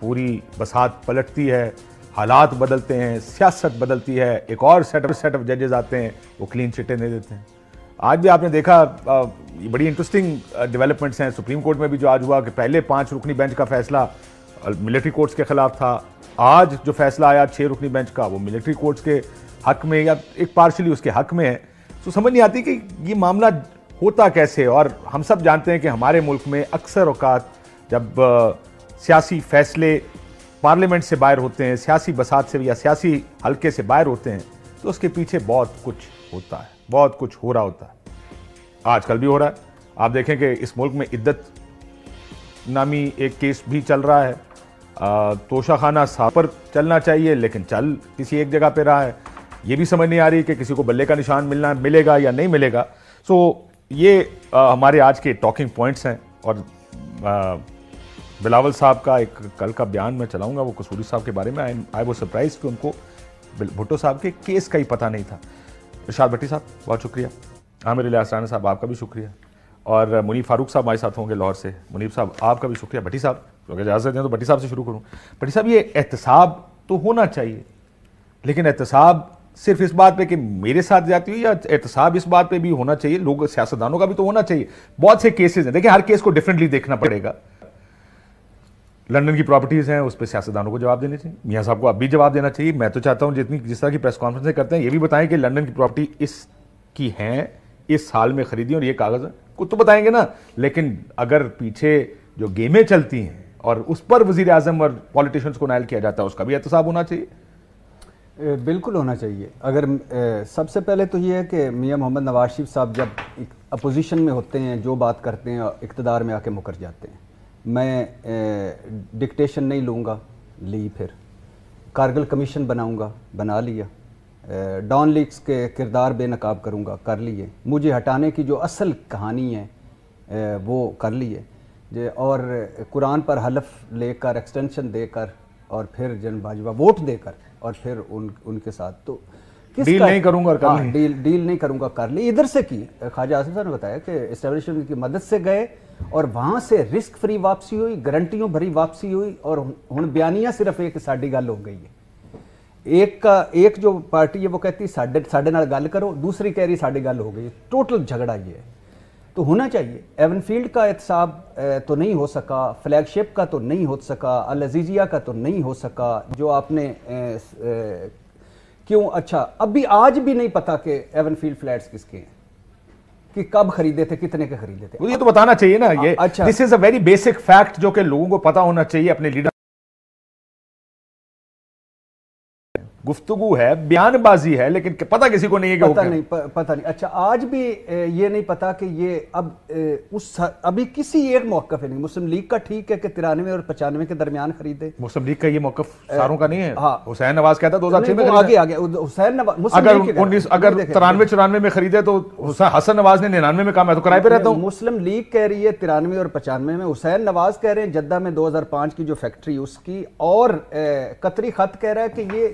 پوری بساط پلٹتی ہے, حالات بدلتے ہیں, سیاست بدلتی ہے, ایک اور سیٹ آف ججز آتے ہیں, وہ کلین چٹیں دے دیتے ہیں. آج بھی آپ نے دیکھا بڑی انٹرسٹنگ ڈیولپمنٹس ہیں سپریم کورٹ میں بھی جو آج ہوا کہ پہلے 5 رکنی بینچ کا فیصلہ ملٹری کورٹس کے خلاف تھا, آج جو فیصلہ آیا 6 رکنی بینچ کا وہ ملٹری کورٹس کے حق میں یا ایک پارشلی اس کے حق میں ہے. تو سمجھ نہیں آتی کہ یہ معاملہ ہوتا کیسے. اور ہم سب جانتے ہیں کہ ہمارے ملک میں اکثر اوقات جب سیاسی فیصلے پارلیمنٹ سے باہر ہوتے ہیں, سیاسی بساط سے یا سیاسی حلقے سے باہر ہوتے ہیں, تو اس کے پیچھے بہت کچھ ہوتا ہے, بہت کچھ ہو رہا ہوتا ہے. آج کل بھی ہو رہا ہے. آپ دیکھیں کہ اس ملک میں عدت نامی ایک کیس بھی چل رہا ہے, توشہ خانہ صاحب پر چلنا چاہیے لیکن چل کسی ایک جگہ پہ رہا ہے. یہ بھی سمجھ نہیں آ رہی کہ کسی کو بلے کا نشان ملے گا یا نہیں ملے گا. سو یہ ہمارے آج کے ٹاکنگ پوائنٹس ہیں. اور بلاول صاحب کا ایک کل کا بیان میں چلاؤں گا وہ قصوری صاحب کے بارے میں. آئی واز سرپرائز کہ ان کو بھٹو صاحب کے کیس کا ہی پتہ نہیں تھا. ارشاد بھٹی صاحب بہت شکریہ. عامر الیاس رانا صاحب آپ کا بھی شکریہ. اور منیب فاروق صاحب ہمارے ساتھ ہوں گے لاہور سے. منیب صاحب آپ کا بھی شکریہ. بھٹی صاحب اگر اجازت دیں تو بھٹی صاحب سے شروع کروں. بھٹی صاحب یہ احتساب تو ہونا چاہیے, لیکن احتساب صرف اس بات پہ کہ میرے ساتھ جاتی ہوئی, یا احتساب اس بات پہ بھی ہونا چاہیے لوگ سیاستدانوں کا بھی تو ہونا چاہیے. بہت سے کیسز ہیں, دیکھیں ہر کیس کو ڈیفرنٹلی دیکھنا پڑے گا. لندن کی پراپرٹیز ہیں اس پہ سیاستدانوں کو جواب دینے چاہیے, میاں صاحب کو اب بھی جواب دینا چاہیے. میں تو چاہتا ہوں جس طرح کی پریس کانفرنسیں کرتے ہیں یہ بھی بتائیں کہ لندن کی پراپرٹی اس کی ہیں, اس سال میں خریدی اور یہ کاغذ کو تو بتائیں گے نا. لیکن اگر پیچھے جو گیمیں چلتی ہیں اور اس پر وزیر اعظم اور پولیٹیشنز کو نائل کیا جاتا ہے اس کا بھی احتساب ہونا چاہیے. بالکل ہونا چاہیے. اگر سب سے پہلے تو یہ ہے کہ میاں محمد نواز شریف صاحب جب اپوزیشن میں ہوتے ہیں جو بات کرتے ہیں اقتدار میں آ کے مکر جاتے ہیں. میں ڈکٹیشن نہیں لوں گا, لی. پھر کارگل کمیشن بناؤں گا, بنا لیا. ڈان لیکس کے کردار بے نقاب کروں گا, کر لیے. مجھے ہٹانے کی جو اصل کہانی ہے وہ کر لیے. اور قرآن پر حلف لے کر ایکسٹینشن دے کر اور پھر جن باجوہ ووٹ دے کر اور پھر ان کے ساتھ تو ڈیل نہیں کروں گا, ڈیل نہیں کروں گا, کر لی. ادھر سے کی خواجہ آصف صاحب نے بتایا کہ اسٹیبلشمنٹ کی مدد سے گئے اور وہاں سے رسک فری واپسی ہوئی, گارنٹیوں بھری واپسی ہوئی. اور ہن بیانیہ صرف ایک ساڈی گل ہو گئی ہے. ایک جو پارٹی ہے وہ کہتی ساڈے نال گل کرو, دوسری کہہ رہی ساڈی گل ہو گئی. ٹوٹل جھگڑا یہ ہے. تو ہونا چاہیے. ایون فیلڈ کا احتساب تو نہیں ہو سکا, فلیگ شپ کا تو نہیں ہو سکا, العزیزیہ کا تو نہیں ہو سکا. جو آپ نے کیوں اچھا آج بھی نہیں پتا کہ ایون فیلڈ فلیٹس کس کے ہیں, کہ کب خریدے تھے, کتنے کے خریدے تھے. یہ تو بتانا چاہیے نا. یہ دس از اے ویری بیسک فیکٹ جو کہ لوگوں کو پتا ہونا چاہیے. اپنے لیڈر گفتگو ہے, بیان بازی ہے, لیکن پتہ کسی کو نہیں ہے کہ پتہ نہیں. اچھا آج بھی یہ نہیں پتا کہ یہ ابھی کسی ایک موقف ہے نہیں. مسلم لیگ کا ٹھیک ہے کہ 93 اور 95 کے درمیان خریدے. مسلم لیگ کا یہ موقف ساروں کا نہیں ہے. حسین نواز کہتا 2006 میں آگے حسین نواز اگر 93-94 میں خریدے تو حسن نواز نے 99 میں کہا میں تو کرائے پہ رہتا ہوں. مسلم لیگ کہہ رہی ہے 93 اور 95 میں. حسین نواز کہہ رہے ہیں جدہ میں 2005 کی جو فیکٹری اس کی. اور قطری خط کہہ رہا ہے کہ یہ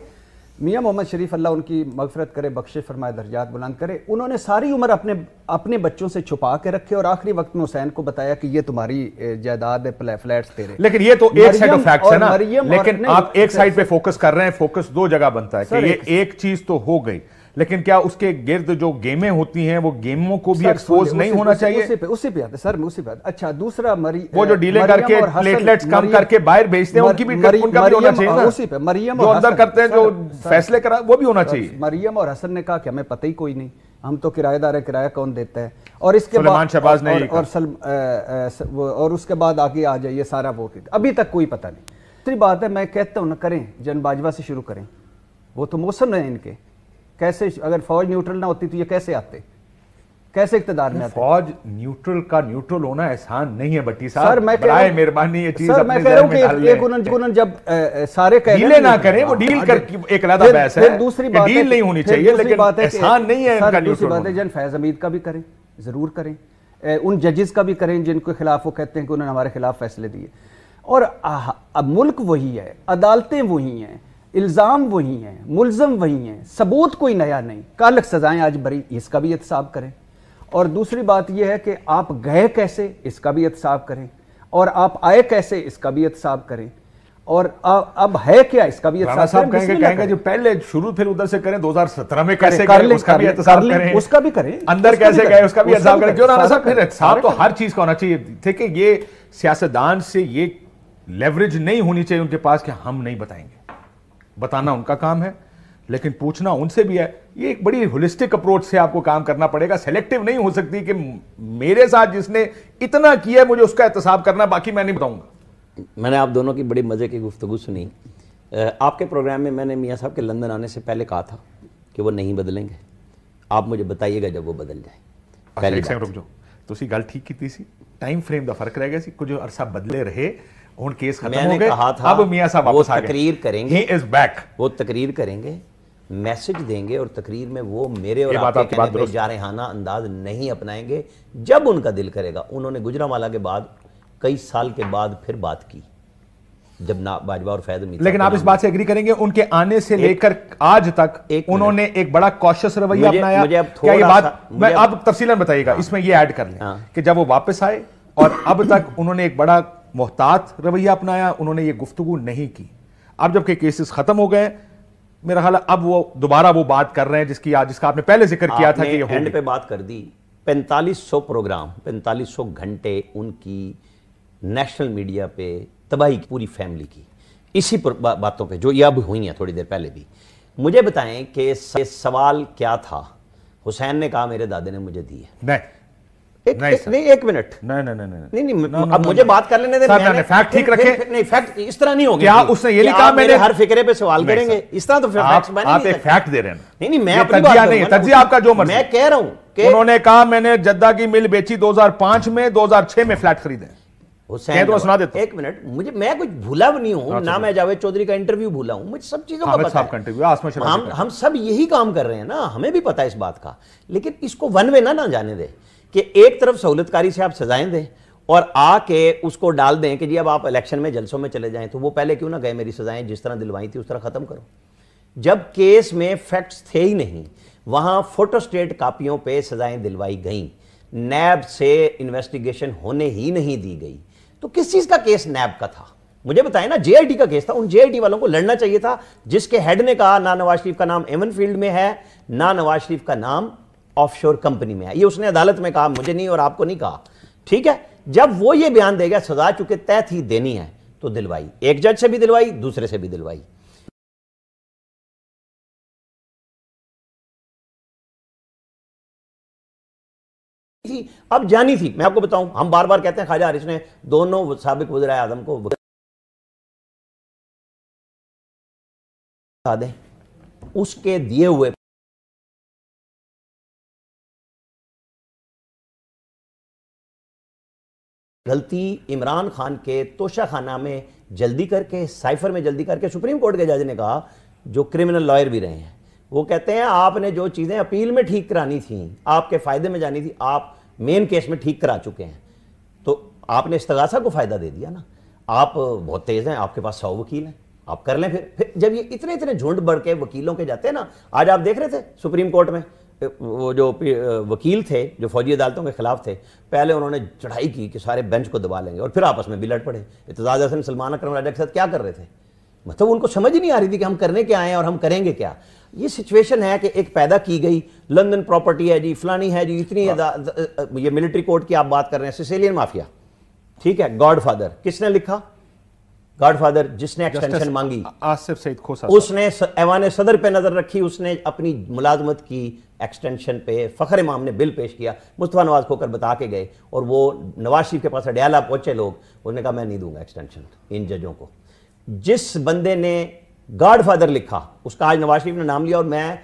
میاں محمد شریف اللہ ان کی مغفرت کرے, بخشش فرمائے, درجات بلند کرے, انہوں نے ساری عمر اپنے بچوں سے چھپا کے رکھے اور آخری وقت میں حسین کو بتایا کہ یہ تمہاری جائیداد ہے, فلیٹس تیرے. لیکن یہ تو ایک سائیڈ آف فیکٹس ہے نا. لیکن آپ ایک سائیڈ پہ فوکس کر رہے ہیں. فوکس دو جگہ بنتا ہے کہ یہ ایک چیز تو ہو گئی, لیکن کیا اس کے گرد جو گیمیں ہوتی ہیں وہ گیموں کو بھی ایکسپوز نہیں ہونا چاہیے. اسی پہ آتے سر, اسی پہ. اچھا دوسرا وہ جو ڈیلیں کر کے پلیٹلیٹس کم کر کے باہر بھیجتے ہیں ان کا بھی ہونا چاہیے نا. اسی پہ مریم جو اندر کرتے ہیں جو فیصلے کرا وہ بھی ہونا چاہیے. مریم اور حسن نے کہا کہ ہمیں پتہ ہی کوئی نہیں, ہم تو کرایہ دار ہے, کرایہ کون دیتا ہے. اور اس کے سلیمان شہباز نے اور اس کے بعد آگے آ جائے یہ سارا وہ ابھی تک کوئی پتہ نہیں. دوسری بات ہے میں کہتا ہوں نہ کریں, جن باجوہ سے شروع کریں. وہ تو موسم ہے ان کے. کیسے اگر فوج نیوٹرل نہ ہوتی تو یہ کیسے آتے, کیسے اقتدار میں آتے؟ فوج نیوٹرل کا نیوٹرل ہونا احسان نہیں ہے بھٹی صاحب, برائے مہربانی یہ چیز اپنے ذہن میں ڈال لیں. انہوں جب سارے ڈیلیں نہ کریں, وہ ڈیل کر ایک علیحدہ بحث ہے کہ ڈیل نہیں ہونی چاہیے, لیکن احسان نہیں ہے ان کا نیوٹرل. دوسری بات ہے جن فیض حمید کا بھی کریں, ضرور کریں. ان ججز کا بھی کریں جن کے خلاف وہ کہتے ہیں کہ انہوں نے ہمارے خلاف فیصلے دیے. اور اب ملک وہی ہے, عدالتیں وہی ہیں, الزام وہی ہیں, ملزم وہی ہیں, ثبوت کوئی نیا نہیں. کل سزائیں آج بری, اس کا بھی احتساب کریں. اور دوسری بات یہ ہے کہ آپ گئے کیسے, اس کا بھی احتساب کریں. اور آپ آئے کیسے, اس کا بھی احتساب کریں. اور اب ہے کیا اس کا بھی رانا صاحب کہیں گے جو پہلے شروع پھر ادھر سے کریں 2017 میں کیسے گئے اس کا بھی احتساب کریں, اس کا بھی کریں, اندر کیسے گئے اس کا بھی احتساب کریں. کیوں رانا صاحب پھر احتساب تو ہر چیز کا ہونا چاہیے تھے کہ یہ سیاستدان سے یہ لیوریج نہیں ہونی چاہیے ان کے پاس کہ ہم نہیں بتائیں گے, بتانا ان کا کام ہے لیکن پوچھنا ان سے بھی ہے. یہ ایک بڑی ہولسٹک اپروچ سے آپ کو کام کرنا پڑے گا, سیلیکٹیو نہیں ہو سکتی کہ میرے ساتھ جس نے اتنا کیا ہے مجھے اس کا احتساب کرنا, باقی میں نہیں بتاؤں گا. میں نے آپ دونوں کی بڑی مزے کی گفتگو سنی. آپ کے پروگرام میں نے میاں صاحب کے لندن آنے سے پہلے کہا تھا کہ وہ نہیں بدلیں گے, آپ مجھے بتائیے گا جب وہ بدل جائیں. ایک سیکنڈ رک جاؤ, تسی گل ٹھیک کیتی سی, ٹائم فریم دا فرق رہ گیا سی, کچھ عرصہ بدلے رہے, ہن کیس ختم ہو گئے, اب میاں صاحب واپس آ گئے, تقریر کریں گے, ہی از بیک, وہ تقریر کریں گے, میسج دیں گے, اور تقریر میں وہ میرے اور آپ کے کہنے پہ جارحانہ انداز نہیں اپنائیں گے. جب ان کا دل کرے گا, انہوں نے گجرانوالہ کے بعد کئی سال کے بعد پھر بات کی جب باجوہ اور فیض امید, لیکن آپ اس بات سے ایگری کریں گے ان کے آنے سے لے کر آج تک انہوں نے ایک بڑا کوشش رویہ اپنایا. کیا یہ بات میں اب تفصیلاً بتائیے گا, اس میں یہ ایڈ کر لیں کہ جب وہ واپس آئے اور اب تک انہوں نے ایک بڑا محتاط رویہ اپنایا, انہوں نے یہ گفتگو نہیں کی. اب جب کہ کیسز ختم ہو گئے, میرا خیال ہے اب وہ دوبارہ وہ بات کر رہے ہیں جس کا آپ نے پہلے ذکر کیا تھا کہ یہ اینڈ پہ بات کر دی. 4500 پروگرام, 4500 گھنٹے ان کی نیشنل میڈیا پہ تباہی کی, پوری فیملی کی, اسی باتوں پہ جو یہ اب ہوئی ہیں تھوڑی دیر پہلے بھی. مجھے بتائیں کہ سوال کیا تھا. حسین نے کہا میرے دادے نے مجھے دی ہے. نہیں ایک منٹ, نہیں اب مجھے بات کر لینے دیں, فیکٹ ٹھیک رکھیں. نہیں فیکٹ اس طرح نہیں ہوگا. کیا اس نے یہ نہیں کہا میں نے ہر فکرے پہ سوال کریں گے اس طرح, تو آپ ایک فیکٹ دے رہے ہیں. نہیں میں اپنی بات نہیں, تجزیہ آپ کا جو مرضی. میں کہہ رہا ہوں کہ انہوں نے کہا میں نے جدہ کی مل بیچی 2005 میں, 2006 میں فلیٹ خریدے. ایک منٹ, مجھے میں کچھ بھولا نہیں ہوں نہ, میں جاوید چودھری کا انٹرویو بھولا ہوں, مجھے سب چیزوں کا پتہ ہے. ہم سب یہی کام کر رہے ہیں نا, ہمیں بھی پتہ ہے اس بات کا, لیکن اس کو ون وے نہ جانے دے کہ ایک طرف سہولت کاری سے آپ سزائیں دیں اور آ کے اس کو ڈال دیں کہ جی اب آپ الیکشن میں جلسوں میں چلے جائیں. تو وہ پہلے کیوں نہ گئے, میری سزائیں جس طرح دلوائی تھی اس طرح ختم کرو. جب کیس میں فیکٹس تھے ہی نہیں, وہاں فوٹو سٹیٹ کاپیوں پہ سزائیں دلوائی گئیں, نیب سے انویسٹیگیشن ہونے ہی نہیں دی گئی, تو کس چیز کا کیس نیب کا تھا؟ مجھے بتائیں نا, جے آئی ٹی کا کیس تھا. ان جے آئی ٹی والوں کو لڑنا چاہیے تھا, جس کے ہیڈ نے کہا نہ نواز شریف کا نام ایون فیلڈ میں ہے, نہ نواز شریف کا نام آف شور کمپنی میں ہے. یہ اس نے عدالت میں کہا, مجھے نہیں اور آپ کو نہیں کہا. ٹھیک ہے, جب وہ یہ بیان دے گا سزا چونکہ طے تھی دینی ہے تو دلوائی, ایک جج سے بھی دلوائی, دوسرے سے بھی دلوائی. اب جانی تھی. میں آپ کو بتاؤں, ہم بار بار کہتے ہیں خواجہ حارث نے دونوں سابق وزراء اعظم کو بتا دیں, اس کے دیے ہوئے غلطی عمران خان کے توشہ خانہ میں جلدی کر کے, سائفر میں جلدی کر کے, سپریم کورٹ کے جج نے کہا, جو کرمنل لائر بھی رہے ہیں, وہ کہتے ہیں آپ نے جو چیزیں اپیل میں ٹھیک کرانی تھیں, آپ کے فائدے میں جانی تھی, آپ مین کیس میں ٹھیک کرا چکے ہیں, تو آپ نے استغاثہ کو فائدہ دے دیا نا. آپ بہت تیز ہیں, آپ کے پاس 100 وکیل ہیں, آپ کر لیں. پھر جب یہ اتنے جھنڈ بڑھ کے وکیلوں کے جاتے ہیں نا, آج آپ دیکھ رہے تھے سپریم کورٹ میں وہ جو وکیل تھے جو فوجی عدالتوں کے خلاف تھے, پہلے انہوں نے چڑھائی کی کہ سارے بینچ کو دبا لیں گے, اور پھر آپس میں بھی لڑ پڑے. اعتزاز احسن سلمان اکرم راجہ کے ساتھ کیا کر رہے تھے, مطلب ان کو سمجھ نہیں آ رہی تھی کہ ہم کرنے کیا آئے ہیں اور ہم کریں گے کیا. یہ سچویشن ہے کہ ایک پیدا کی گئی, لندن پراپرٹی ہے جی, فلانی ہے جی, اتنی یہ ملٹری کورٹ کی آپ بات کر رہے ہیں, سیسیلین مافیا. ٹھیک ہے, گاڈ فادر کس نے لکھا؟ گاڈ فادر جس نے ایکسٹینشن مانگی, آصف سعید کھوسا, اس نے ایوان صدر پہ نظر رکھی, اس نے اپنی ملازمت کی ایکسٹینشن پہ, فخر امام نے بل پیش کیا, مصطفیٰ نواز کھوکر بتا کے گئے, اور وہ نواز شریف کے پاس اڈیالہ پہنچے لوگ, انہوں نے کہا میں نہیں دوں گا ایکسٹینشن ان ججوں کو. جس بندے نے گاڈ فادر لکھا اس کا آج نواز شریف نے نام لیا, اور میں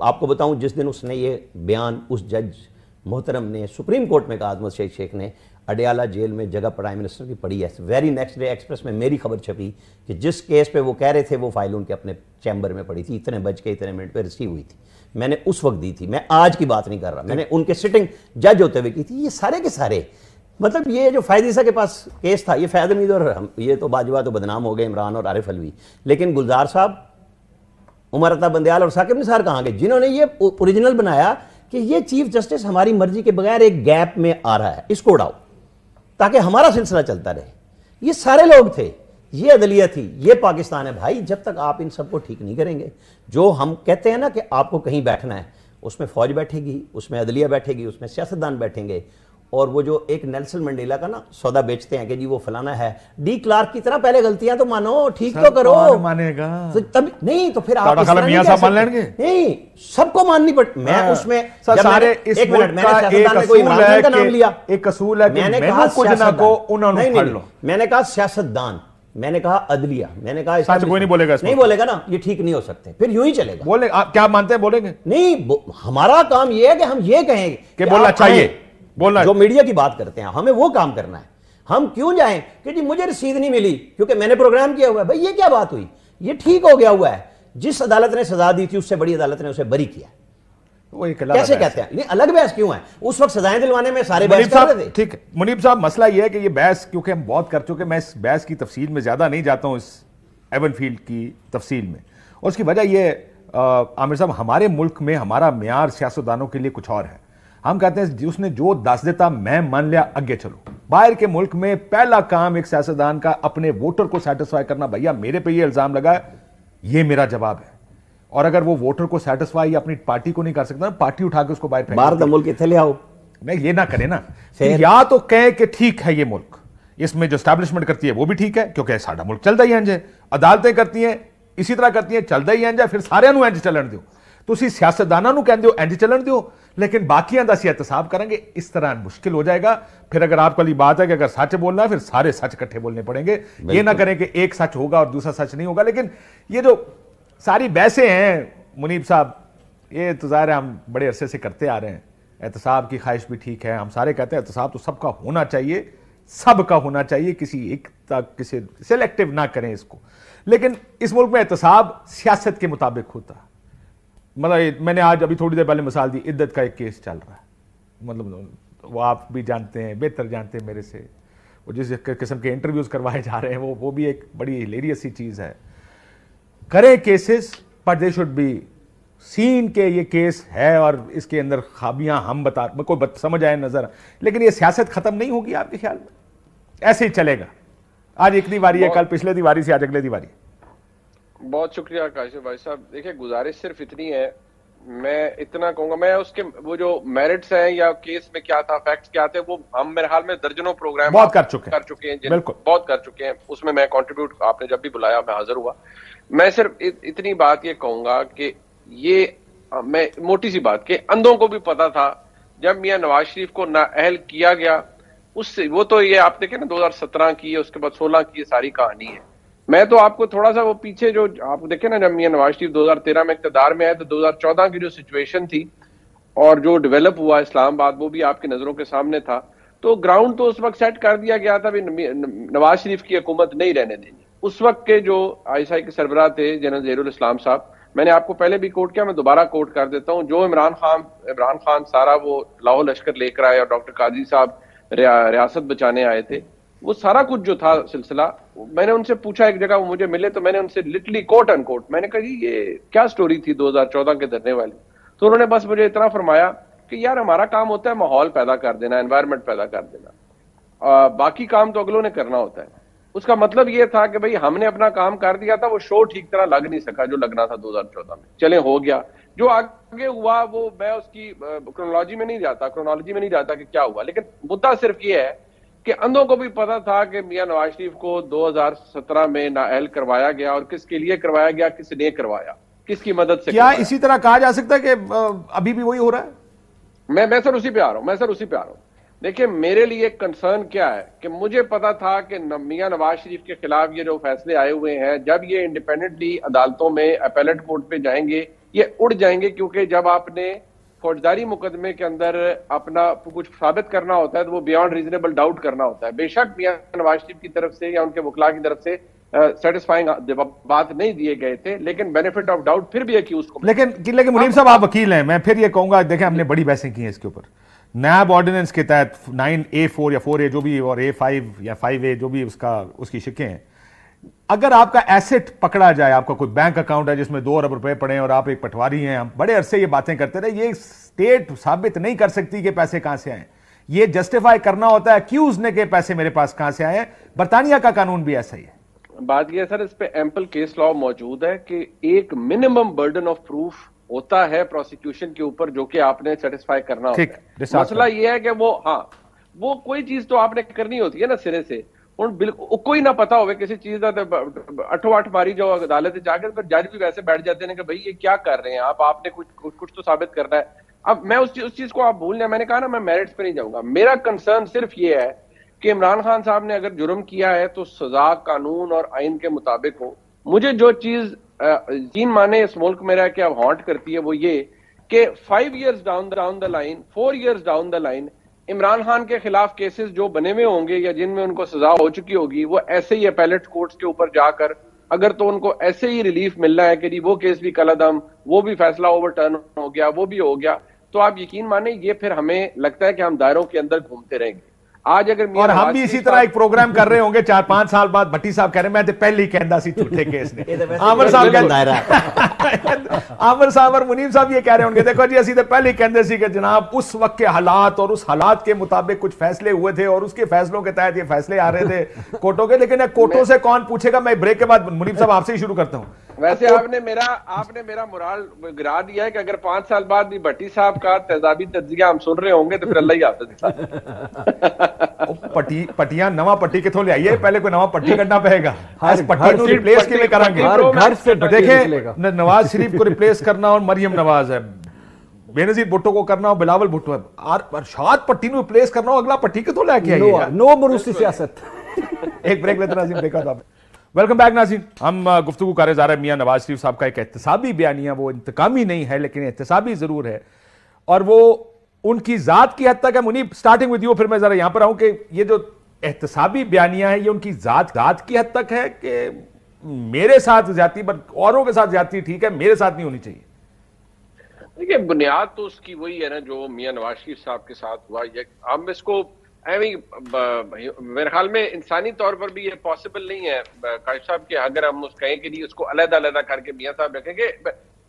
آپ کو بتاؤں جس دن اس نے یہ بیان اس جج محترم نے سپریم کورٹ میں کہا, عظمت شیخ نے اڈیالہ جیل میں جگہ پرائم منسٹر کی پڑی ہے. ویری نیکسٹ ڈے ایکسپریس میں میری خبر چھپی کہ جس کیس پہ وہ کہہ رہے تھے وہ فائل ان کے اپنے چیمبر میں پڑی تھی, اتنے بج کے اتنے منٹ پہ ریسیو ہوئی تھی. میں نے اس وقت دی تھی, میں آج کی بات نہیں کر رہا, میں نے ان کے سٹنگ جج ہوتے ہوئے کی تھی. یہ سارے کے سارے مطلب یہ جو فیض عیسیٰ کے پاس کیس تھا, یہ فیض امید اور یہ تو باجوہ تو بدنام ہو گئے, عمران اور عارف علوی, لیکن گلزار صاحب, عمر عطا بندیال اور ثاقب نثار کہاں گئے, جنہوں نے یہ اوریجنل بنایا کہ یہ چیف جسٹس ہماری مرضی کے بغیر ایک گیپ میں آ رہا ہے, اس کو اڑاؤ تاکہ ہمارا سلسلہ چلتا رہے. یہ سارے لوگ تھے, یہ عدلیہ تھی، یہ پاکستان ہے بھائی. جب تک آپ ان سب کو ٹھیک نہیں کریں گے، جو ہم کہتے ہیں نا کہ آپ کو کہیں بیٹھنا ہے، اس میں فوج بیٹھے گی، اس میں عدلیہ بیٹھے گی، اس میں سیاستدان بیٹھیں گے، اور وہ جو ایک نیلسن منڈیلا کا نا سودا بیچتے ہیں کہ جی وہ فلانا ہے، ڈی کلارک کی طرح پہلے غلطیاں تو مانو، ٹھیک تو کرو. مانے گا تب نہیں تو پھر آپ میاں صاحب مان لیں گے. نہیں، سب کو ماننی پڑ. میں اس میں سارے اس ملک کا ایک اصول ہے کہ ایک اصول ہے کہ میں نے کچھ نہ کو انہوں نے پڑھ لو. میں نے کہا سیاستدان، میں نے کہا عدلیہ، میں نے کہا سچ کوئی نہیں بولے گا، نہیں بولے گا نا، یہ ٹھیک نہیں ہو سکتے، پھر یوں ہی چلے گا. بولے آپ کیا مانتے ہیں؟ بولیں گے نہیں. ہمارا کام یہ ہے کہ ہم یہ کہیں کہ بولنا چاہیے، بولنا جو میڈیا کی بات کرتے ہیں ہمیں وہ کام کرنا ہے. ہم کیوں جائیں کہ جی مجھے رسید نہیں ملی کیونکہ میں نے پروگرام کیا ہوا ہے. بھائی یہ کیا بات ہوئی؟ یہ ٹھیک ہو گیا ہوا ہے. جس عدالت نے سزا دی تھی اس سے بڑی عدالت نے اسے بری کیا. وہ کیسے کہتے ہیں؟ نہیں الگ بحث کیوں ہے؟ اس وقت سزائیں دلوانے میں سارے بحث کر رہے تھے. ٹھیک ہے منیب صاحب، مسئلہ یہ ہے کہ یہ بحث کیونکہ ہم بہت کر چکے، میں اس بحث کی تفصیل میں زیادہ نہیں جاتا ہوں، اس ایون فیلڈ کی تفصیل میں. اور اس کی وجہ یہ عامر صاحب، ہمارے ملک میں ہمارا معیار سیاستدانوں کے لیے کچھ اور ہے. ہم کہتے ہیں اس نے جو دس دیتا میں مان لیا، آگے چلو. باہر کے ملک میں پہلا کام ایک سیاستدان کا اپنے ووٹر کو سیٹسفائی کرنا. بھیا میرے پہ یہ الزام لگا ہے، یہ میرا جواب ہے. اور اگر وہ ووٹر کو سیٹسفائی اپنی پارٹی کو نہیں کر سکتا، پارٹی اٹھا کے اس کو باہر پھینک باہر ملک اتنے لے آؤ. نہیں یہ نہ کرے نا، یا تو کہیں کہ ٹھیک ہے یہ ملک، اس میں جو اسٹیبلشمنٹ کرتی ہے وہ بھی ٹھیک ہے کیونکہ ساڈا ملک چلتا ہی انج ہے، عدالتیں کرتی ہیں اسی طرح کرتی ہیں، چلتا ہی انج ہے، پھر سارے نو انج چلن دیو. تسی سیاستدانوں نو کہندے ہو انج چلن دیو، لیکن باقیاں دا سی احتساب کریں گے. اس طرح مشکل ہو جائے گا. پھر اگر آپ کو یہ بات ہے کہ اگر سچ بولنا ہے پھر سارے سچ اکٹھے بولنے پڑیں گے. یہ نہ کریں کہ ایک سچ ہوگا اور دوسرا سچ نہیں ہوگا. لیکن یہ جو ساری بحثیں ہیں منیب صاحب، یہ تو ظاہر ہے ہم بڑے عرصے سے کرتے آ رہے ہیں. احتساب کی خواہش بھی ٹھیک ہے، ہم سارے کہتے ہیں احتساب تو سب کا ہونا چاہیے، سب کا ہونا چاہیے، کسی ایک تک کسی سلیکٹیو نہ کریں اس کو. لیکن اس ملک میں احتساب سیاست کے مطابق ہوتا. مطلب میں نے آج ابھی تھوڑی دیر پہلے مثال دی، عدت کا ایک کیس چل رہا ہے. مطلب وہ آپ بھی جانتے ہیں، بہتر جانتے ہیں میرے سے، وہ جس قسم کے انٹرویوز کروائے جا رہے ہیں وہ بھی ایک بڑی ہلیریس سی چیز ہے. کریں کیسز پر دے شوڈ بی سین کہ یہ کیس ہے اور اس کے اندر خابیاں ہم بتا کوئی سمجھ آئے نظر. لیکن یہ سیاست ختم نہیں ہوگی آپ کے خیال میں؟ ایسے ہی چلے گا؟ آج ایک دیواری ہے، کل پچھلے دیواری سے آج اگلے دیواری. بہت شکریہ کاشف بھائی صاحب. دیکھیں گزارش صرف اتنی ہے، میں اتنا کہوں گا، میں اس کے وہ جو میرٹس ہیں یا کیس میں کیا تھا، فیکٹس کیا تھے، وہ ہم میرے حال میں درجنوں پروگرام بہت کر چکے ہیں. بالکل بہت کر چکے ہیں. اس میں کنٹریبیوٹ، آپ نے جب بھی بلایا میں حاضر ہوا. میں صرف اتنی بات یہ کہوں گا کہ یہ میں موٹی سی بات کہ اندھوں کو بھی پتا تھا جب میاں نواز شریف کو نااہل کیا گیا، اس سے وہ تو یہ آپ دیکھیں نا 2017 کی ہے، اس کے بعد 16 کی، یہ ساری کہانی ہے. میں تو آپ کو تھوڑا سا وہ پیچھے جو آپ دیکھیں نا، جب میاں نواز شریف 2013 میں اقتدار میں آئے تو 2014 کی جو سچویشن تھی اور جو ڈیولپ ہوا اسلام آباد، وہ بھی آپ کی نظروں کے سامنے تھا. تو گراؤنڈ تو اس وقت سیٹ کر دیا گیا تھا، نواز شریف کی حکومت نہیں رہنے دینی. اس وقت کے جو ISI کے سربراہ تھے جنرل ظہیر الاسلام صاحب، میں نے آپ کو پہلے بھی کوٹ کیا، میں دوبارہ کوٹ کر دیتا ہوں، جو عمران خان سارا وہ لاہور لشکر لے کر آئے اور ڈاکٹر قادری صاحب ریاست بچانے آئے تھے، وہ سارا کچھ جو تھا سلسلہ، میں نے ان سے پوچھا، ایک جگہ وہ مجھے ملے تو میں نے ان سے لٹرلی کوٹ ان کوٹ میں نے کہا جی یہ کیا سٹوری تھی 2014 کے دھرنے والی. تو انہوں نے بس مجھے اتنا فرمایا کہ یار ہمارا کام ہوتا ہے ماحول پیدا کر دینا، انوائرمنٹ پیدا کر دینا، باقی کام تو اگلوں نے کرنا ہوتا ہے. اس کا مطلب یہ تھا کہ بھئی ہم نے اپنا کام کر دیا تھا، وہ شو ٹھیک طرح لگ نہیں سکا جو لگنا تھا 2014 میں. چلیں ہو گیا، جو آگے ہوا وہ میں اس کی کرونالوجی میں نہیں جاتا کہ کیا ہوا. لیکن مدعا صرف یہ ہے کہ اندھوں کو بھی پتا تھا کہ میاں نواز شریف کو 2017 میں نااہل کروایا گیا، اور کس کے لیے کروایا گیا، کس نے کروایا، کس کی مدد سے. کیا اسی طرح کہا جا سکتا ہے کہ ابھی بھی وہی ہو رہا ہے؟ میں سر اسی پہ آ رہا ہوں. دیکھیں میرے لیے کنسرن کیا ہے کہ مجھے پتا تھا کہ میاں نواز شریف کے خلاف یہ جو فیصلے آئے ہوئے ہیں، جب یہ انڈیپینڈنٹلی عدالتوں میں اپیلیٹ کورٹ پہ جائیں گے یہ اڑ جائیں گے. کیونکہ جب آپ نے فوجداری مقدمے کے اندر اپنا کچھ ثابت کرنا ہوتا ہے تو وہ بیانڈ ریزنیبل ڈاؤٹ کرنا ہوتا ہے. بے شک میاں نواز شریف کی طرف سے یا ان کے وکلاء کی طرف سے سیٹسفائنگ بات نہیں دیے گئے تھے، لیکن بینیفٹ آف ڈاؤٹ پھر بھی ایکیوز کو. لیکن منیب صاحب آپ وکیل ہیں، میں پھر یہ کہوں گا، دیکھیں ہم نے بڑی بحثیں کی ہیں اس کے اوپر. نیب آرڈیننس کے تحت 9A4 یا 4A جو بھی اور A5 یا 5A جو بھی اس کی شکیں ہیں، اگر آپ کا ایسٹ پکڑا جائے، آپ کا کوئی بینک اکاؤنٹ ہے جس میں 2 ارب روپے پڑے ہیں اور آپ ایک پٹواری ہیں، ہم بڑے عرصے یہ باتیں کرتے رہے، یہ اسٹیٹ ثابت نہیں کر سکتی کہ پیسے کہاں سے آئے. یہ جسٹیفائی کرنا ہوتا ہے اکیوز نے کہ پیسے میرے پاس کہاں سے آئے ہیں. برطانیہ کا قانون بھی ایسا ہی ہے. بات یہ ہے سر اس پہ ایمپل کیس لا موجود ہے کہ ایک منیمم برڈن آف پروف ہوتا ہے پروسیکیوشن کے اوپر جو کہ آپ نے سیٹسفائی کرنا ہوتا ہے. مسئلہ یہ ہے کہ وہ کوئی چیز تو آپ نے کرنی ہوتی ہے نا سرے سے. کوئی نہ پتا ہوئے کسی چیز کا اٹھو اٹھ ماری جو عدالت جا کے پھر جج بھی ویسے بیٹھ جاتے ہیں کہ بھائی یہ کیا کر رہے ہیں آپ نے کچھ تو ثابت کرنا ہے. اب میں اس چیز کو آپ بھول لیں, میں نے کہا نا میں میرٹس پہ نہیں جاؤں گا. میرا کنسرن صرف یہ ہے کہ عمران خان صاحب نے اگر جرم کیا ہے تو سزا قانون اور آئین کے مطابق ہو. مجھے جو چیز یقین مانے اس ملک میں رہ کے اب ہانٹ کرتی ہے وہ یہ کہ 5 years down the line 4 years down the line Imran Khan کے خلاف کیسز جو بنے ہوئے ہوں گے یا جن میں ان کو سزا ہو چکی ہوگی وہ ایسے ہی اپیلیٹ کورٹس کے اوپر جا کر اگر تو ان کو ایسے ہی ریلیف ملنا ہے کہ جی وہ کیس بھی کالعدم, وہ بھی فیصلہ اوور ٹرن ہو گیا, وہ بھی ہو گیا, تو آپ یقین مانیں یہ پھر ہمیں لگتا ہے کہ ہم دائروں کے اندر گھومتے رہیں گے. آج اگر اور ہم بھی اسی طرح ایک پروگرام کر رہے ہوں گے 4-5 سال بعد. بھٹی صاحب کہہ رہے ہیں میں تو پہلے ہی کہندا سی جھوٹے کیس نے. عامر صاحب اور منیب صاحب یہ کہہ رہے ہوں گے دیکھو جی اسی تو پہلے ہی کہندے سی کہ جناب اس وقت کے حالات اور اس حالات کے مطابق کچھ فیصلے ہوئے تھے اور اس کے فیصلوں کے تحت یہ فیصلے آ رہے تھے کورٹوں کے. لیکن کورٹوں سے کون پوچھے گا؟ میں بریک کے بعد منیب صاحب آپ سے ہی شروع کرتا ہوں. ویسے آپ نے میرا مرال گرا دیا ہے کہ اگر 5 سال بعد بھی بھٹی صاحب کا تیزابی تجزیہ ہم سن رہے ہوں گے تو پھر اللہ ہی حافظ. پٹیاں نواں پٹی کتوں لے آئیے, پہلے کوئی نواں پٹی کرنا پڑے گا. پٹی کو ریپلیس کے لیے کریں گے. دیکھیں نواز شریف کو ریپلیس کرنا اور مریم نواز ہے, بینظیر بھٹو کو کرنا اور بلاول بھٹو ہے, ارشاد پٹی نو ریپلیس کرنا, اگلا پٹی کتوں لے کے آئیے. نو مروسی سیاست. ایک بریک لیتے ناظرین, بریک بعد ویلکم بیک ناظرین. ہم گفتگو کر رہے جا رہے ہیں میاں نواز شریف صاحب کا ایک احتسابی بیانیہ, وہ انتقامی نہیں ہے لیکن احتسابی ضرور ہے اور وہ ان کی ذات کی حد تک ہے. منیب سٹارٹنگ ود یو, پھر میں ذرا یہاں پر آؤں کہ یہ جو احتسابی بیانیہ ہے یہ ان کی ذات کی حد تک ہے کہ میرے ساتھ زیادتی اوروں کے ساتھ زیادتی ٹھیک ہے, میرے ساتھ نہیں ہونی چاہیے. دیکھیے بنیاد تو اس کی وہی ہے نا جو میاں نواز شریف صاحب کے ساتھ ہوا. ہم اس کو میرے خیال میں انسانی طور پر بھی یہ پاسبل نہیں ہے کاشف صاحب کہ اگر ہم اس کہیں کہ جی اس کو علیحدہ علیحدہ کر کے میاں صاحب رکھیں گے.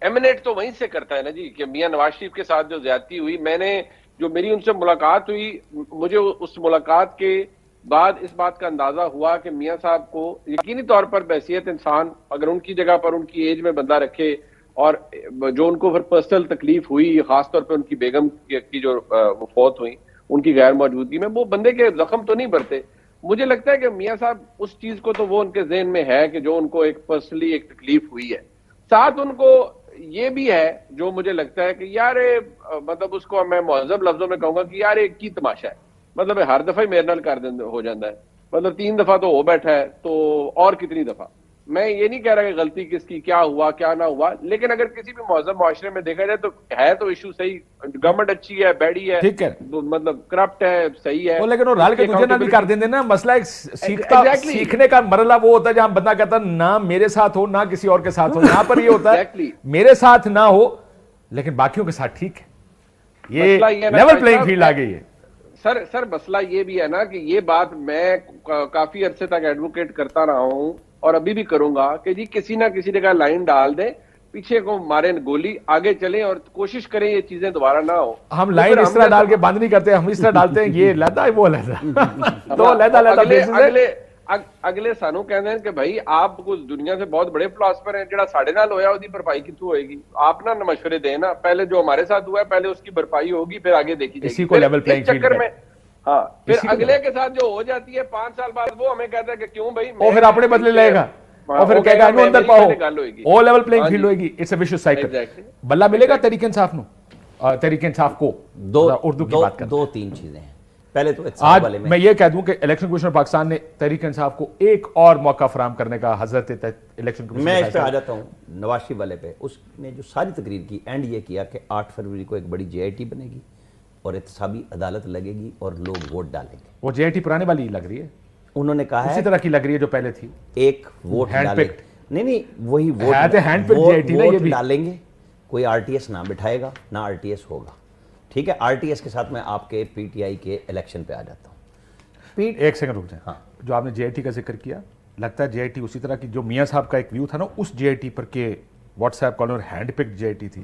ایمنیٹ تو وہیں سے کرتا ہے نا جی کہ میاں نواز شریف کے ساتھ جو زیادتی ہوئی, میری ان سے ملاقات ہوئی, مجھے اس ملاقات کے بعد اس بات کا اندازہ ہوا کہ میاں صاحب کو یقینی طور پر بحیثیت انسان اگر ان کی جگہ پر ان کی ایج میں بندہ رکھے اور جو ان کو پھر پرسنل تکلیف ہوئی خاص طور پہ ان کی بیگم کی جو فوت ہوئی ان کی غیر موجودگی میں, وہ بندے کے زخم تو نہیں بھرتے. مجھے لگتا ہے کہ میاں صاحب اس چیز کو تو وہ ان کے ذہن میں ہے کہ جو ان کو ایک پرسنلی ایک تکلیف ہوئی ہے. ساتھ ان کو یہ بھی ہے جو مجھے لگتا ہے کہ یار مطلب اس کو میں مہذب لفظوں میں کہوں گا کہ یار ایک کی تماشا ہے. مطلب ہر دفعہ ہی میرے نال کر ہو جاتا ہے, مطلب 3 دفعہ تو ہو بیٹھا ہے تو اور کتنی دفعہ. میں یہ نہیں کہہ رہا کہ غلطی کس کی کیا ہوا کیا نہ ہوا, لیکن اگر کسی بھی مہذب معاشرے میں دیکھا جائے تو ہے تو ایشو صحیح, گورنمنٹ اچھی ہے بیڈی ہے مطلب کرپٹ ہے صحیح ہے, لیکن وہ رال کے تجھے نہ بھی کر دیں نا. مسئلہ ایک سیکھنے کا مرحلہ وہ ہوتا ہے جہاں بندہ کہتا ہے نہ میرے ساتھ ہو نہ کسی اور کے ساتھ ہو. یہاں پر یہ ہوتا ہے میرے ساتھ نہ ہو لیکن باقیوں کے ساتھ ٹھیک ہے. یہ لیول پلینگ فیلڈ آ گئی ہے. سر مسئلہ یہ بھی ہے نا کہ یہ بات میں کافی عرصے تک ایڈوکیٹ کرتا رہا ہوں اور ابھی بھی کروں گا کہ جی کسی نہ کسی جگہ لائن ڈال دیں, پیچھے کو مارے گولی, آگے چلیں اور کوشش کریں یہ چیزیں دوبارہ نہ ہو. ہم لائن اس طرح ڈال کے بند نہیں کرتے, ہم اس طرح ڈالتے ہیں یہ علیحدہ وہ علیحدہ تو اگلے سانو کہتے ہیں کہ بھائی آپ کو دنیا سے بہت بڑے فلاسفر ہیں جڑا ساڑھے نال ہویا دی بھرپائی کتوں ہوئے گی. آپ نہ مشورے دیں نا, پہلے جو ہمارے ساتھ ہوا ہے پہلے اس کی بھرپائی ہوگی پھر آگے دیکھی جائے گی. اسی کو لیول پلینگ فیلڈ چکر میں ہاں پھر اگلے کے ساتھ جو ہو جاتی ہے 5 سال بعد وہ ہمیں کہتا ہے کہ کیوں بھائی وہ پھر اپنے بدلے لے گا اور پھر کہے گا انو اندر پاؤ او لیول پلینگ فیلڈ ہوئے گی. It's a vicious cycle. بلہ ملے گا تحریک انصاف نو, تحریک انصاف کو اردو کی بات کریں. 2-3 چیزیں ہیں. پہلے تو آج میں یہ کہہ دوں کہ الیکشن کمیشن پاکستان نے تحریک انصاف کو ایک اور موقع فراہم کرنے کا حضرت الیکشن کمیشن. میں اس پہ آ جاتا ہوں نواز شریف والے پہ. اس نے جو ساری تقریر کی اینڈ یہ کیا کہ 8 فروری کو ایک بڑی JIT بنے گی اور احتسابی عدالت لگے گی اور لوگ ووٹ ڈالیں گے. وہ JIT پرانے والی لگ رہی ہے, انہوں نے کہا ہے اسی طرح کی لگ رہی ہے جو پہلے تھی. ایک ووٹ ڈالیں, نہیں وہی ووٹ ڈالیں گے, کوئی RTS نہ بٹھائے گا نہ RTS ہوگا. ٹھیک ہے, RTS کے ساتھ میں آپ کے PTI کے الیکشن پہ آ جاتا ہوں. ایک سیکنڈ رک جائیں. ہاں جو آپ نے JIT کا ذکر کیا, لگتا ہے JIT اسی طرح کی جو میاں صاحب کا ایک ویو تھا نا اس JIT پر کہ واٹس ایپ کال اور ہینڈ پکڈ JIT تھی.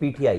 PTI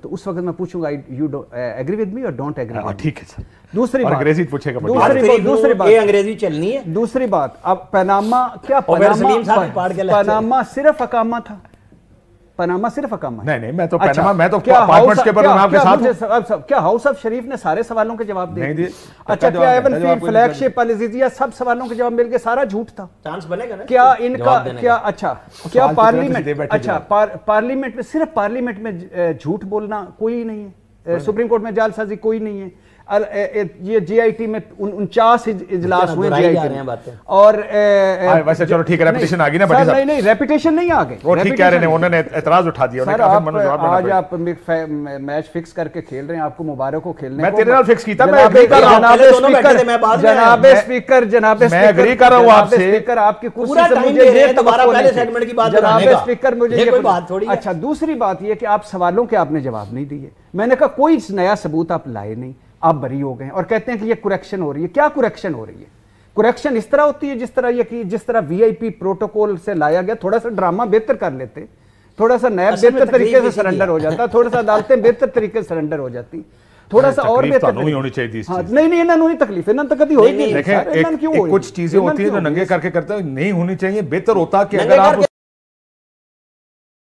تو اس وقت میں پوچھوں گا یو ایگری ود می اور ڈونٹ ایگری. ٹھیک ہے سر. دوسری بات انگریزی پوچھے گا. دوسری بات یہ انگریزی چلنی ہے. دوسری بات اب پاناما کیا پاناما صرف اقامہ تھا؟ پاناما صرف اقامہ؟ نہیں میں تو پاناما میں تو اپارٹمنٹس کے اوپر آپ کے ساتھ. کیا ہاؤس آف شریف نے سارے سوالوں کے جواب دے؟ اچھا کیا ایون فیلڈ فلیگ شپ العزیزیہ سب سوالوں کے جواب مل گئے؟ سارا جھوٹ تھا. چانس بنے گا نا کیا ان کا کیا اچھا کیا پارلیمنٹ میں صرف پارلیمنٹ میں جھوٹ بولنا کوئی نہیں ہے؟ سپریم کورٹ میں جعل سازی کوئی نہیں ہے؟ یہ جی آئی ٹی میں 49 اجلاس ہوئے جی آئی ٹی اور ویسے چلو ٹھیک ہے ریپیٹیشن آ گئی نا بٹی صاحب. نہیں ریپیٹیشن نہیں آ گئی. وہ ٹھیک کہہ رہے ہیں انہوں نے اعتراض اٹھا دیا. آج آپ میچ فکس کر کے کھیل رہے ہیں, آپ کو مبارک ہو کھیلنے. میں تیرے نال فکس کیتا. جناب میں ایگری کر رہا ہوں آپ سے. آپ کی کرسی سے مجھے جناب اسپیکر مجھے اچھا. دوسری بات یہ کہ آپ سوالوں کے آپ نے جواب نہیں دیے. میں نے کہا کوئی نیا ثبوت آپ لائے نہیں, آپ بری ہو گئے اور کہتے ہیں کہ یہ کریکشن ہو رہی ہے. کیا کریکشن ہو رہی ہے؟ کریکشن اس طرح ہوتی ہے جس طرح وی آئی پی پروٹوکول سے لایا گیا. تھوڑا سا ڈرامہ بہتر کر لیتے, تھوڑا سا نیب بہتر طریقے سے سرنڈر ہو جاتا, تھوڑا سا عدالتیں بہتر طریقے سے سرنڈر ہو جاتی, تھوڑا سا اور بہتر ہونی چاہیے. نہیں انہوں نے تکلیف انہوں نے کبھی ہوئی نہیں. دیکھیں کچھ چیزیں ہوتی ہیں جو ننگے کر کے کرتے ہیں, نہیں ہونی چاہیے. بہتر ہوتا کہ اگر آپ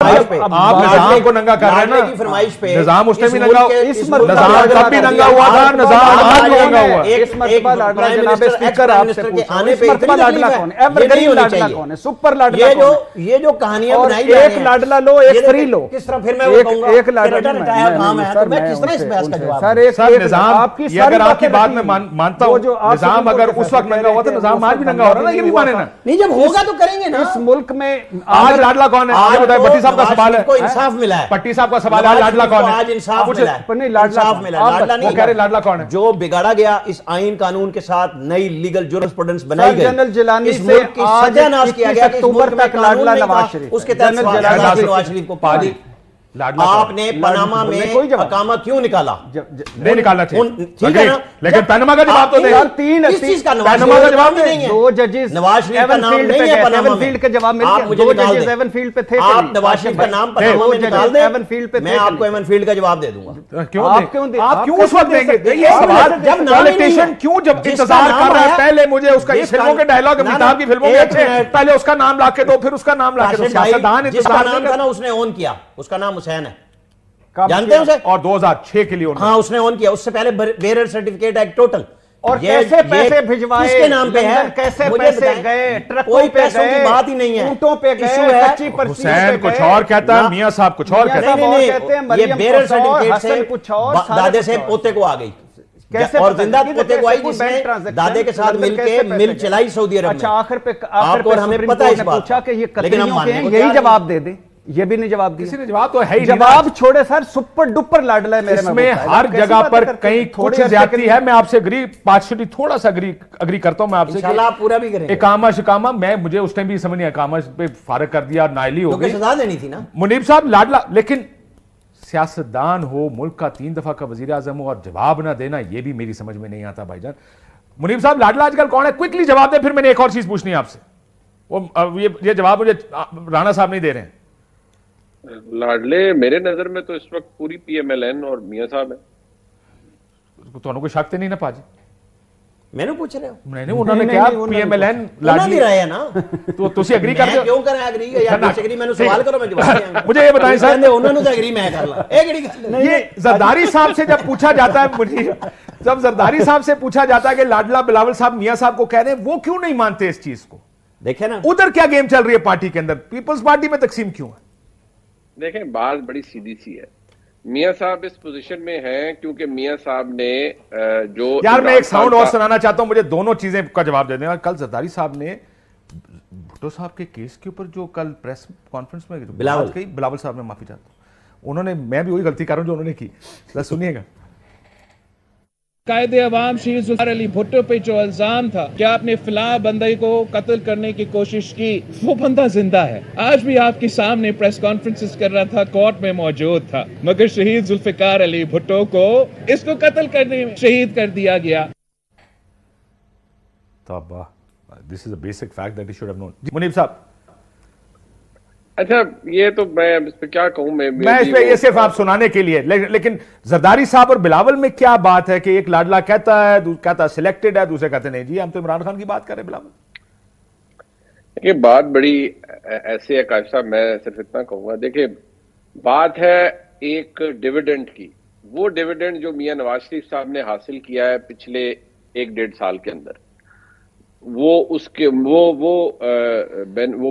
نظام کو ننگا کر رہے ہیں نا, نظام اس نے بھی ننگا, نظام تب بھی ننگا ہوا تھا, نظام آج بھی ننگا ہوا. اس مرتبہ لاڈلا جناب اسپیکر آپ سے پوچھو, اس مرتبہ لاڈلا کون ہے؟ ایور گرین لاڈلا کون ہے؟ سپر لاڈلا کون ہے؟ یہ جو کہانیاں بنائی ایک لاڈلا لو ایک فری لو. کس طرح پھر میں وہ کہوں گا ایک لاڈلا کام ہے تو میں کس طرح اس بحث کا جواب سر ایک نظام یہ اگر آپ کی بات میں مانتا ہوں, نظام اگر اس وقت ننگا ہوا تو نظام آج بھی ننگا ہو رہا ہے نا, یہ بھی مانے نا. نہیں جب ہوگا تو کریں گے نا. اس ملک میں آج لاڈلا کون ہے یہ بتائیں. بٹی صاحب کا سوال ہے, کو انصاف ملا ہے. پٹی صاحب کا سوال ہے لاڈلا کون ہے؟ آج انصاف ملا ہے. نہیں لاڈلا وہ کہہ رہے لاڈلا کون ہے؟ جو بگاڑا گیا اس آئین قانون کے ساتھ نئی لیگل جورسپروڈنس بنائی گئی, جنرل جیلانی اس سے ملک کی سجا ناز کیا گیا کہ اس ملک میں لاڈلا نواز شریف, اس کے تحت نواز شریف کو پالی. آپ نے پاناما میں اقامہ کیوں نکالا؟ نہیں نکالنا چاہیے, ٹھیک ہے نا, لیکن پاناما کا جواب تو دیں. اس چیز کا پاناما کا جواب نہیں ہے. دو ججز نواز شریف کا نام نہیں ہے پاناما میں. فیلڈ کا جواب مل گیا. مجھے دو نکال ججز دیں. ایون فیلڈ پہ تھے. آپ نواز شریف کا نام پاناما میں نکال دیں, میں آپ کو ایون فیلڈ کا جواب دے دوں گا. آپ کیوں اس وقت دیں گے یہ سوال؟ جب پولیٹیشین کیوں جب انتظار کر رہا ہے پہلے مجھے اس کا اس فلموں کے ڈائلاگ امیتابھ کی فلموں میں اچھے ہیں, پہلے اس کا نام لا کے دو, پھر اس کا نام لا کے دو. سیاستدان جس کا نام تھا نا اس نے اون کیا, اس کا نام حسین ہے, جانتے ہیں اسے؟ اور 2006 کے لیے ہاں اس نے اون کیا. اس سے پہلے بیرر سرٹیفکیٹ ایکٹ ٹوٹل. اور کیسے پیسے بھجوائے, کس کے نام پہ ہے, کیسے پیسے گئے, ٹرکوں پہ پیسوں کی بات ہی نہیں ہے, اونٹوں پہ گئے, کچی پرچی پہ گئے. حسین کچھ اور کہتا ہے, میاں صاحب کچھ اور کہتا ہے. یہ بیرر سرٹیفکیٹ سے دادے سے پوتے کو آ گئی, اور زندہ پوتے کو آئی جس نے دادے کے ساتھ مل کے مل چلائی سعودی عرب میں. اچھا آخر پہ آپ کو ہمیں پتہ ہے اس بات, پوچھا کہ یہ قتلیوں کے ہیں, یہی جواب دے دیں. یہ بھی نہیں جواب دیا. کسی نے جواب تو ہے ہی جواب چھوڑے سر, سپر ڈپر لاڈلا ہے میرے میں. اس میں ہر جگہ پر کہیں کچھ زیادتی ہے. میں آپ سے پارشلی تھوڑا سا اگری کرتا ہوں میں آپ سے. انشاءاللہ آپ پورا بھی کریں. اقامہ شکامہ میں مجھے اس ٹائم بھی سمجھ نہیں, اقامہ پہ فارغ کر دیا, نائلی ہو گئی, سزا دینی تھی نا منیب صاحب لاڈلا. لیکن سیاستدان ہو, ملک کا 3 دفعہ کا وزیر اعظم ہو اور جواب نہ دینا, یہ بھی میری سمجھ میں نہیں آتا بھائی جان. منیب صاحب لاڈلا آج کل کون ہے؟ کوئکلی جواب دیں, پھر میں نے ایک اور چیز پوچھنی ہے آپ سے. یہ جواب مجھے رانا صاحب نہیں دے رہے ہیں. لاڈلے میرے نظر میں تو اس وقت پوری پی ایم ایل این اور میاں صاحب ہیں. تو انہوں کو شک تے نہیں نا پاجی, میں نے پوچھ رہے ہو. نہیں انہوں نے کہا پی ایم ایل این لاڈلی رہے ہیں نا, تو تسی ایگری کر دو. کیوں کریں ایگری یا ڈس ایگری؟ میں نے سوال کرو میں جواب دیں گا. مجھے یہ بتائیں سر, انہوں نے تو ایگری میں کر لا, ایگری کر لیں. یہ زرداری صاحب سے جب پوچھا جاتا ہے, جب زرداری صاحب سے پوچھا جاتا ہے کہ لاڈلا بلاول صاحب میاں صاحب کو کہہ رہے ہیں, وہ کیوں نہیں مانتے اس چیز کو؟ دیکھیں نا ادھر کیا گیم چل رہی ہے پارٹی کے اندر, پیپلز پارٹی میں تقسیم کیوں ہے؟ دیکھیں بات بڑی سیدھی سی ہے. میاں صاحب اس پوزیشن میں ہیں کیونکہ میاں صاحب نے جو یار میں ایک ساؤنڈ اور سنانا چاہتا ہوں, مجھے دونوں چیزیں کا جواب دے دیں. کل زرداری صاحب نے بھٹو صاحب کے کیس کے اوپر جو کل پریس کانفرنس میں بلاول صاحب نے معافی چاہتا ہوں, انہوں نے, میں بھی وہی غلطی کر رہا ہوں جو انہوں نے کی. سنیے گا. قائد عوام شہید ذوالفقار علی بھٹو پہ جو الزام تھا کہ آپ نے فلاں بندے کو قتل کرنے کی کوشش کی, وہ بندہ زندہ ہے. آج بھی آپ کے سامنے پریس کانفرنسز کر رہا تھا, کورٹ میں موجود تھا, مگر شہید ذوالفقار علی بھٹو کو اس کو قتل کرنے میں شہید کر دیا گیا. This is a basic fact that he should have known. منیب صاحب, اچھا یہ تو میں اس پہ کیا کہوں، میں اس پہ یہ صرف آپ سنانے کے لیے، لیکن زرداری صاحب اور بلاول میں کیا بات ہے کہ ایک لاڈلا کہتا ہے سلیکٹڈ ہے، دوسرے کہتے ہیں نہیں جی ہم تو عمران خان کی بات کر رہے ہیں. بلاول دیکھیے بات بڑی ایسے ہے کاشف صاحب، میں صرف اتنا کہوں گا، دیکھیں بات ہے ایک ڈیویڈنڈ کی. وہ ڈیویڈنڈ جو میاں نواز شریف صاحب نے حاصل کیا ہے پچھلے 1-1.5 سال کے اندر، وہ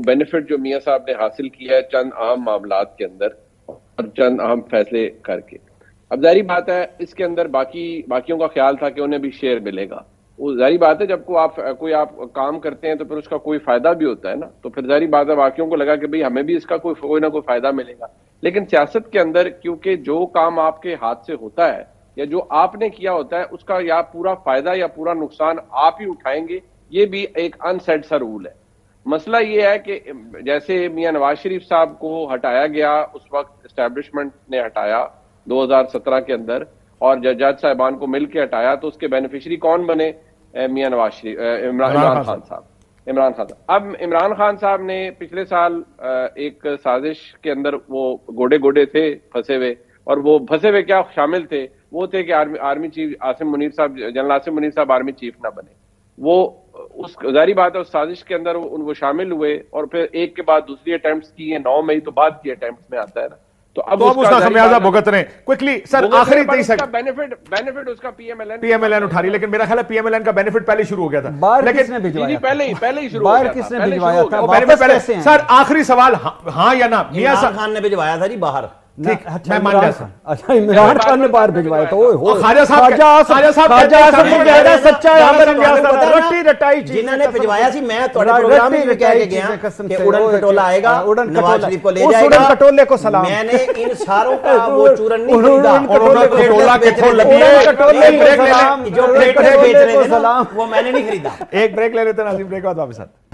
بینیفٹ جو میاں صاحب نے حاصل کیا ہے چند اہم معاملات کے اندر اور چند اہم فیصلے کر کے. اب ظاہری بات ہے اس کے اندر باقیوں کا خیال تھا کہ انہیں بھی شیئر ملے گا. وہ ظاہری بات ہے جب کوئی آپ کام کرتے ہیں تو پھر اس کا کوئی فائدہ بھی ہوتا ہے نا، تو پھر ظاہری بات ہے باقیوں کو لگا کہ بھئی ہمیں بھی اس کا کوئی نہ کوئی فائدہ ملے گا. لیکن سیاست کے اندر کیونکہ جو کام آپ کے ہاتھ سے ہوتا ہے یا جو آپ نے کیا ہوتا ہے اس کا یا پورا فائدہ یا پورا نقصان آپ ہی اٹھائیں گے، یہ بھی ایک انسیٹ سا رول ہے. مسئلہ یہ ہے کہ جیسے میاں نواز شریف صاحب کو ہٹایا گیا، اس وقت اسٹیبلشمنٹ نے ہٹایا 2017 کے اندر، اور جج صاحبان کو مل کے ہٹایا، تو اس کے بینیفیشری کون بنے؟ میاں نواز شریف، عمران خان صاحب. اب عمران خان صاحب نے پچھلے سال ایک سازش کے اندر وہ گوڑے تھے پھنسے ہوئے، اور وہ پھنسے ہوئے کیا شامل تھے؟ وہ تھے کہ army chief general Asim Munir صاحب آرمی چیف نہ بنے. وہ اس ظاہری بات ہے اس سازش کے اندر وہ شامل ہوئے، اور پھر ایک کے بعد دوسری اٹیمپٹس کی ہیں. 9 مئی تو بعد کی اٹیمپٹس میں آتا ہے نا، تو اب اس کا خمیازہ بھگت رہے ہیں. کوئکلی سر آخری 30 سیکنڈ. بینیفٹ اس کا پی ایم ایل این اٹھا رہی، لیکن میرا خیال ہے پی ایم ایل این کا بینیفٹ پہلے شروع ہو گیا تھا. باہر کس نے بھجوایا؟ پہلے ہی شروع ہو گیا کس نے بھجوایا تھا؟ سر آخری سوال ہاں یا نا؟ میاں عمران خان نے بھجوایا تھا جی باہر. میں مان گیا سر. اچھا عمران خان نے باہر بھجوایا تھا. خواجہ صاحب سچا ہے، جنہوں نے بھجوایا سی میں تھوڑے پروگرام میں بھی کہہ کے گیا کہ اڑن کھٹولا آئے گا نواز شریف کو لے جائے گا. کٹولے کو سلام. میں نے ان ساروں کا وہ چورن نہیں خریدا، کٹولا کتوں لگی ہے، جو پلیٹ پہ بیچ رہے تھے وہ میں نے نہیں خریدا. ایک بریک لے لیتے ہیں ناظرین، بریک بعد واپس آتے ہیں.